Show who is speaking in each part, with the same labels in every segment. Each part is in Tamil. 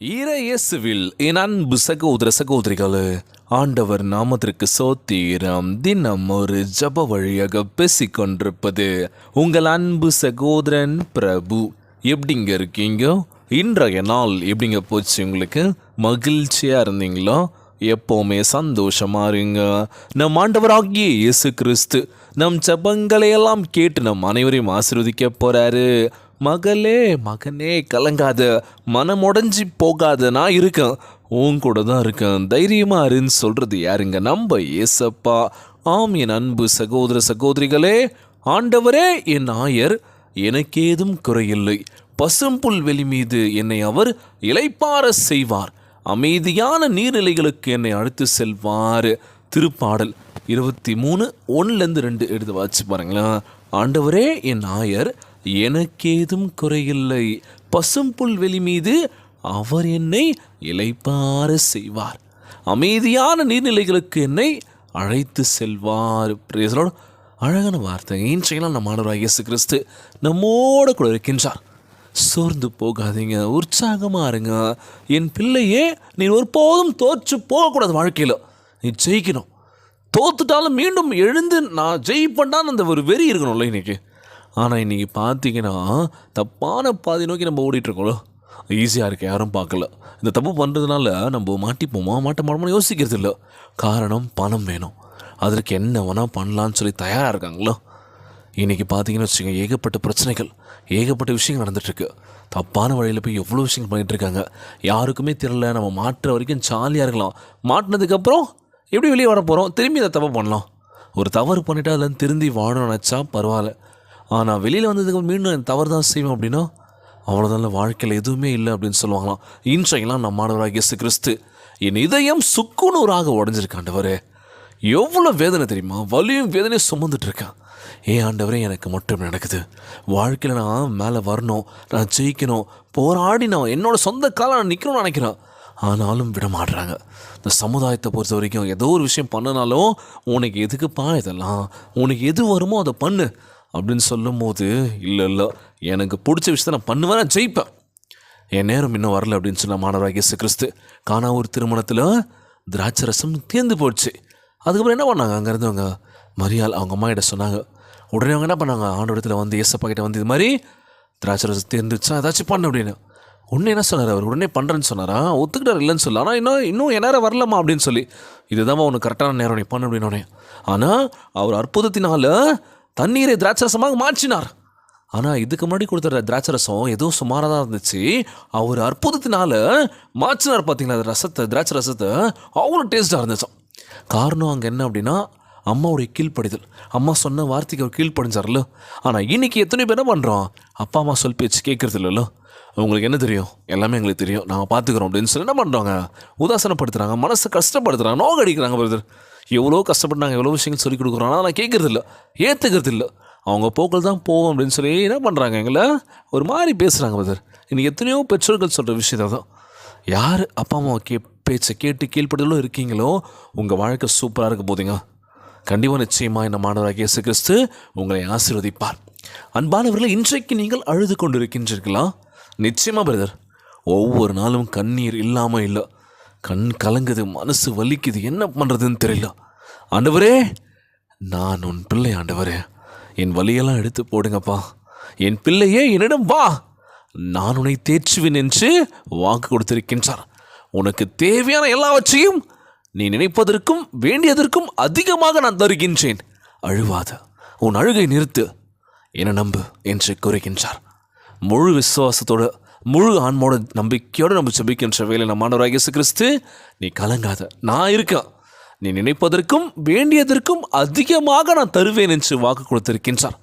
Speaker 1: இயேசுவில் என் அன்பு சகோதர சகோதரிகளே, ஆண்டவர் நாமத்திற்கு சோத்திரம். தினம் ஒரு ஜப வழியாக பேசிக்கொண்டிருப்பது உங்கள் அன்பு சகோதரன் பிரபு. எப்படிங்க இருக்கீங்க? இன்றைய நாள் எப்படிங்க போச்சு? உங்களுக்கு மகிழ்ச்சியாக இருந்தீங்களா? எப்போவுமே சந்தோஷமா இருங்க. நம் ஆண்டவராகிய இயேசு கிறிஸ்து நம் ஜபங்களையெல்லாம் கேட்டு நம் அனைவரையும் ஆசீர்வதிக்க போறாரு. மகளே மகனே கலங்காத, மனம் உடஞ்சி போகாத, நான் இருக்கேன், உன் கூட தான் இருக்கேன், தைரியமா இருன்னு சொல்றது யாருங்க? நம்ம ஏசப்பா. ஆம் என் அன்பு சகோதர சகோதரிகளே, ஆண்டவரே என் ஆயர், எனக்கேதும் குறையில்லை. பசும்புல் வெளி மீது என்னை அவர் இளைப்பார செய்வார், அமைதியான நீர்நிலைகளுக்கு என்னை அழைத்து செல்வார். திருப்பாடல் 23:1-2 எடுத்து வாச்சு பாருங்களேன். ஆண்டவரே என் ஆயர், எனக்கேதும் குறையில்லை. பசும்புல் வெளி மீது அவர் என்னை இளைப்பார செய்வார், அமைதியான நீர்நிலைகளுக்கு என்னை அழைத்து செல்வார். பிரேசலோட அழகான வார்த்தை. இன்றையெல்லாம் நம்ம ஆண்டவராகிய இயேசு கிறிஸ்து நம்மோட கூட இருக்கின்றார். சோர்ந்து போகாதீங்க, உற்சாகமாக இருங்க. என் பிள்ளையே, நீ ஒருபோதும் தோற்று போகக்கூடாது. வாழ்க்கையில் நீ ஜெயிக்கணும். தோத்துட்டாலும் மீண்டும் எழுந்து நான் ஜெயிப்பேன்டான்னு அந்த ஒரு வெறி இருக்கணும்ல இன்றைக்கி. ஆனால் இன்றைக்கி பார்த்தீங்கன்னா தப்பான பாதி நோக்கி நம்ம ஓடிட்டுருக்கோம். ஈஸியாக இருக்குது, யாரும் பார்க்கல. இந்த தப்பு பண்ணுறதுனால நம்ம மாட்டிப்போமா மாட்ட மாட்டோம்னு யோசிக்கிறது இல்லை. காரணம் பணம் வேணும், அதற்கு என்ன வேணால் பண்ணலான்னு சொல்லி தயாராக இருக்காங்களோ. இன்றைக்கி பார்த்தீங்கன்னு வச்சுக்கோங்க, ஏகப்பட்ட பிரச்சனைகள், ஏகப்பட்ட விஷயங்கள் நடந்துகிட்ருக்கு. தப்பான வழியில் போய் எவ்வளோ விஷயங்கள் பண்ணிகிட்ருக்காங்க. யாருக்குமே தெரியல. நம்ம மாட்டுற வரைக்கும் ஜாலியாக இருக்கலாம். மாட்டினதுக்கப்புறம் எப்படி வெளியே வர போகிறோம்? திரும்பி அதை தப்பு பண்ணலாம். ஒரு தவறு பண்ணிவிட்டு அதில் திருந்தி வாழணும்னு நினச்சா பரவாயில்ல. ஆனால் வெளியில் வந்ததுக்கு மீண்டும் தவறு தான் செய்வோம் அப்படின்னா அவ்வளோதான், வாழ்க்கையில் எதுவுமே இல்லை அப்படின்னு சொல்லுவாங்களாம். இன்றையெல்லாம் நம்ம ஆண்டவராகிய இயேசு கிறிஸ்து, என் இதயம் சுக்குநூறாக உடஞ்சிருக்காண்டவரே. எவ்வளோ வேதனை தெரியுமா? வலியும் வேதனையும் சுமந்துட்டு இருக்கேன். ஆண்டவரே, எனக்கு மட்டும் நடக்குது. வாழ்க்கையில் நான் மேலே வரணும், நான் ஜெயிக்கணும், போராடி நான் என்னோடய சொந்த காலம் நான் நிற்கணும்னு நினைக்கிறேன். ஆனாலும் விட மாட்டுறாங்க. இந்த சமுதாயத்தை பொறுத்த வரைக்கும் ஏதோ ஒரு விஷயம் பண்ணினாலும், உனக்கு எதுக்குப்பா இதெல்லாம், உனக்கு எது வருமோ அதை பண்ணு அப்படின்னு சொல்லும் போது, இல்லை எனக்கு பிடிச்ச விஷயத்தை நான் பண்ணுவேன், நான் ஜெயிப்பேன், என் நேரம் இன்னும் வரல அப்படின்னு சொன்ன மாணவராகிய இயேசு கிறிஸ்து. காணா ஒரு திருமணத்தில் திராட்சை ரசம் தீர்ந்து போச்சு. அதுக்கப்புறம் என்ன பண்ணாங்க? அங்கே இருந்தவங்க மரியாள் அவங்க அம்மா கிட்ட சொன்னாங்க. உடனே அவங்க என்ன பண்ணாங்க? ஆண்டவரத்தில் வந்து ஏசப்பா கிட்ட வந்து, இது மாதிரி திராட்சை ரசம் தீர்ந்துச்சா, ஏதாச்சும் பண்ணு அப்படின்னு. உடனே என்ன சொன்னார்? அவர் உடனே பண்ணுறேன்னு சொன்னாரா? ஒத்துக்கிட்டார் இல்லைன்னு சொல்ல. ஆனால் இன்னும் என் நேரம் வரலாமா அப்படின்னு சொல்லி, இதுதான் உனக்கு கரெக்டான நேரம், நீ பண்ணு அப்படின்னு. ஆனால் அவர் அற்புதத்தினால தண்ணீரை திராட்சரசமாக மாற்றினார். ஆனால் இதுக்கு முன்னாடி கொடுத்த திராட்சரசம் ஏதோ சுமாராக தான் இருந்துச்சு. அவர் அற்புதத்தினால மாற்றினார். பார்த்தீங்களா, அது ரசத்தை, திராட்சை ரசத்தை அவ்வளோ டேஸ்ட்டாக இருந்துச்சு. காரணம் அங்கே என்ன அப்படின்னா, அம்மாவுடைய கீழ்ப்படிதல். அம்மா சொன்ன வார்த்தைக்கு அவர் கீழ்ப்படிஞ்சார்ல. ஆனால் இன்றைக்கி எத்தனை பேர் என்ன பண்ணுறோம்? அப்பா அம்மா சொல் பேச்சு கேட்குறது இல்லைல்ல. உங்களுக்கு என்ன தெரியும்? எல்லாமே எங்களுக்கு தெரியும், நாங்கள் பார்த்துக்குறோம் அப்படின்னு சொல்லி என்ன பண்ணுறாங்க? உதாசனப்படுத்துகிறாங்க, மனசை கஷ்டப்படுத்துகிறாங்க, நோக அடிக்கிறாங்க. பிரதர், எவ்வளோ கஷ்டப்பட்டாங்க, எவ்வளோ விஷயங்கள் சொல்லிக் கொடுக்குறோம். ஆனால் நான் கேட்குறது இல்லை, ஏற்றுக்கிறது இல்லை. அவங்க போக்கள் தான் போவோம் அப்படின்னு சொல்லி என்ன பண்ணுறாங்க? எங்களை ஒரு மாதிரி பேசுகிறாங்க. பிரதர், இன்றைக்கி எத்தனையோ பெற்றோர்கள் சொல்கிற விஷயத்தை தான். யார் அப்பா அம்மா பேச்சை கேட்டு கீழ்ப்படுதலும் இருக்கீங்களோ, உங்கள் வாழ்க்கை சூப்பராக இருக்க போதுங்க. கண்டிப்பாக நிச்சயமாக இந்த மாணவராகிய இயேசு கிறிஸ்து உங்களை ஆசீர்வதிப்பார். அன்பானவர்களை, இன்றைக்கு நீங்கள் அழுது கொண்டு இருக்கின்றீர்களா? நிச்சயமாக பிரதர், ஒவ்வொரு நாளும் கண்ணீர் இல்லாமல் இல்லை. கண் கலங்குது, மனசு வலிக்குது, என்ன பண்ணுறதுன்னு தெரியல. ஆண்டவரே, நான் உன் பிள்ளை. ஆண்டவரே, என் வலியெல்லாம் எடுத்து போடுங்கப்பா. என் பிள்ளையே, என்னிடம் வா, நான் உன்னை தேற்றுவேன் என்று வாக்கு கொடுத்திருக்கின்றார். உனக்கு தேவையான எல்லாவற்றையும் நீ நினைப்பதற்கும் வேண்டியதற்கும் அதிகமாக நான் தருகின்றேன். அழுவாத, உன் அழுகை நிறுத்து, என நம்பு என்று கூறுகின்றார். முழு விசுவாசத்தோடு, முழு ஆன்மோட நம்பிக்கையோடு நம்ம ஜெபிக்கின்ற வேலை நம்ம ஆண்டவராகிய இயேசு கிறிஸ்து, நீ கலங்காத, நான் இருக்கேன், நீ நினைப்பதற்கும் வேண்டியதற்கும் அதிகமாக நான் தருவேன் என்று வாக்கு கொடுத்திருக்கின்றார்.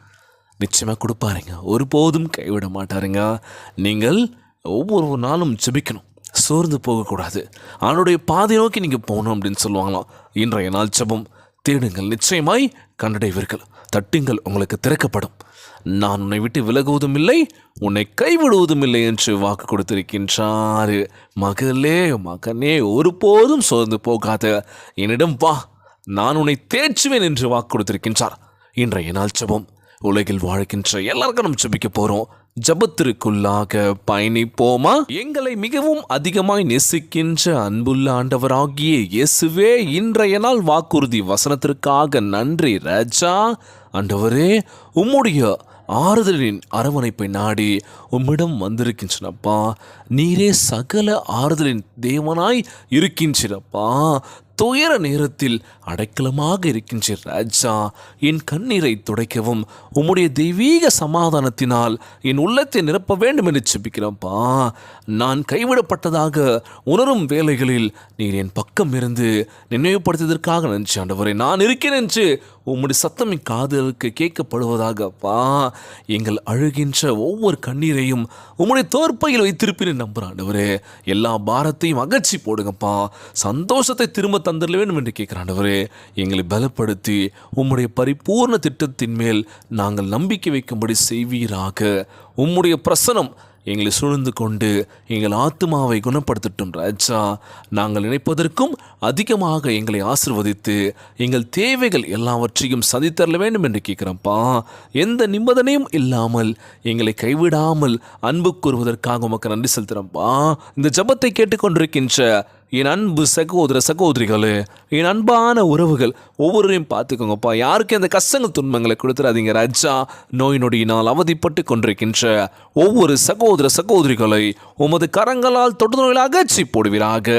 Speaker 1: நிச்சயமாக கொடுப்பாருங்க, ஒருபோதும் கைவிட மாட்டாருங்க. நீங்கள் ஒவ்வொரு நாளும் ஜெபிக்கணும், சோர்ந்து போகக்கூடாது. அவனுடைய பாதை நோக்கி நீங்கள் போகணும் அப்படின்னு சொல்லுவாங்களாம். இன்றைய நாள் ஜெபம், தேடுங்கள், நிச்சயமாய் கண்டடைவீர்கள், தட்டுங்கள், உங்களுக்கு திறக்கப்படும். நான் உன்னை விட்டு விலகுவதும் இல்லை, உன்னை கைவிடுவதும் இல்லை என்று வாக்கு கொடுத்திருக்கின்றார். மகளே மகனே, ஒருபோதும் சோர்ந்து போகாத, என்னிடம் வா, நான் உன்னை தேற்றுவேன் என்று வாக்கு கொடுத்திருக்கின்றார். இன்றைய நாள் ஜெபம், உலகில் வாழ்கின்ற எல்லாருக்கும் நம்ம ஜெபிக்க போகிறோம். ஜபத்திற்குள்ளாக பயணிப்போமா? எங்களை மிகவும் அதிகமாய் நேசிக்கின்ற அன்புள்ள ஆண்டவராகிய இயேசுவே, இன்றைய நாள் வாக்குறுதி வசனத்திற்காக நன்றி ராஜா. ஆண்டவரே, உம்முடைய ஆறுதலின் அரவணைப்பை நாடி உம்மிடம் வந்திருக்கின்றனப்பா. நீரே சகல ஆறுதலின் தேவனாய் இருக்கின்றப்பா. துயர நேரத்தில் அடைக்கலமாக இருக்கின்ற ராஜா, என் கண்ணீரை துடைக்கவும் உம்முடைய தெய்வீக சமாதானத்தினால் என் உள்ளத்தை நிரப்ப வேண்டும் என்று செபிக்கிறப்பா. நான் கைவிடப்பட்டதாக உணரும் வேளைகளில் நீர் என் பக்கம் இருந்து நினைவுபடுத்தியதற்காக நன்றி ஆண்டவரே. நான் இருக்கேன் என்று உம்முடைய சத்தம் என் காதுகளுக்கு கேட்கப்படுவதாகப்பா. எங்கள் அழுகின்ற ஒவ்வொரு கண்ணீரையும் உம்முடைய தோற்பையில் வைத்திருப்பேன் நம்புகிறேன் ஆண்டவரே. எல்லா பாரத்தையும் அகற்றி போடுங்கப்பா. சந்தோஷத்தை திரும்ப தந்துட வேண்டும் என்று கேட்கிறேன் ஆண்டவரே. எங்களை பலப்படுத்தி உம்முடைய பரிபூர்ண திட்டத்தின் மேல் நாங்கள் நம்பிக்கை வைக்கும்படி செய்வீராக. உம்முடைய பிரசனம் எங்களை சூழ்ந்து கொண்டு எங்கள் ஆத்மாவை குணப்படுத்தட்டும் ராஜா. நாங்கள் நினைப்பதற்கும் அதிகமாக எங்களை ஆசிர்வதித்து எங்கள் தேவைகள் எல்லாவற்றையும் சதித்தரல வேண்டும் என்று கேட்குறப்பா. எந்த நிபந்தனையும் இல்லாமல் எங்களை கைவிடாமல் அன்பு கூறுவதற்காக உமக்கு நன்றி செலுத்துகிறப்பா. இந்த ஜபத்தை கேட்டுக்கொண்டிருக்கின்ற என் அன்பு சகோதர சகோதரிகளே, என் அன்பான உறவுகள் ஒவ்வொருவரையும் பார்த்துக்கோங்கப்பா. யாருக்கும் அந்த கஷ்டங்கள் துன்பங்களை கொடுத்துடாதீங்க ராஜா. நோய் நொடியினால் அவதிப்பட்டு கொண்டிருக்கின்ற ஒவ்வொரு சகோதர சகோதரிகளை உமது கரங்களால் தொட்டு நோயில் அகற்றி போடுவீராக.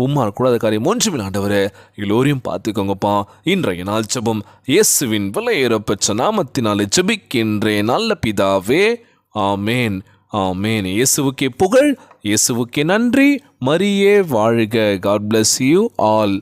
Speaker 1: உம்மால் கூடாத காரியம் ஒன்றுமில்லை ஆண்டவரே. எல்லோரையும் பார்த்துக்கோங்கப்பா. இன்றைய நாள் ஜெபம் இயேசுவின் விலையேறப்பெற்ற நாமத்தினாலே ஜெபிக்கின்றேன் நல்ல பிதாவே, ஆமேன் ஆமேன். இயேசுவுக்கே புகழ், இயேசுவுக்கே நன்றி. மரியே வாழ்க. God bless you all.